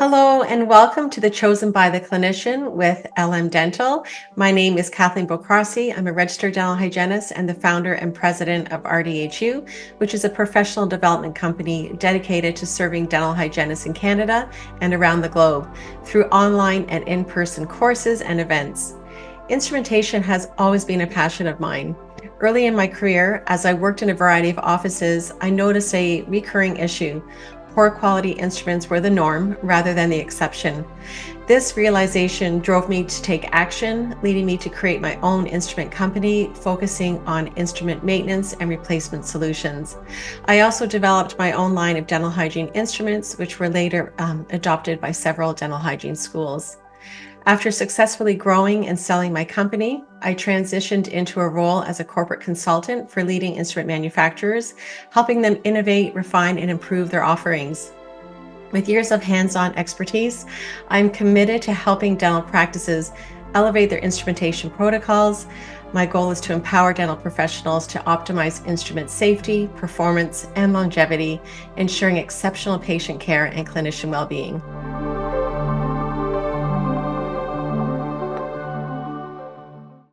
Hello and welcome to the Chosen by the Clinician with LM Dental. My name is Kathleen Bokrossy. I'm a registered dental hygienist and the founder and president of RDH View, which is a professional development company dedicated to serving dental hygienists in Canada and around the globe through online and in-person courses and events. Instrumentation has always been a passion of mine. Early in my career, as I worked in a variety of offices, I noticed a recurring issue. Poor quality instruments were the norm rather than the exception. This realization drove me to take action, leading me to create my own instrument company, focusing on instrument maintenance and replacement solutions. I also developed my own line of dental hygiene instruments, which were later adopted by several dental hygiene schools. After successfully growing and selling my company, I transitioned into a role as a corporate consultant for leading instrument manufacturers, helping them innovate, refine, and improve their offerings. With years of hands-on expertise, I'm committed to helping dental practices elevate their instrumentation protocols. My goal is to empower dental professionals to optimize instrument safety, performance, and longevity, ensuring exceptional patient care and clinician well-being.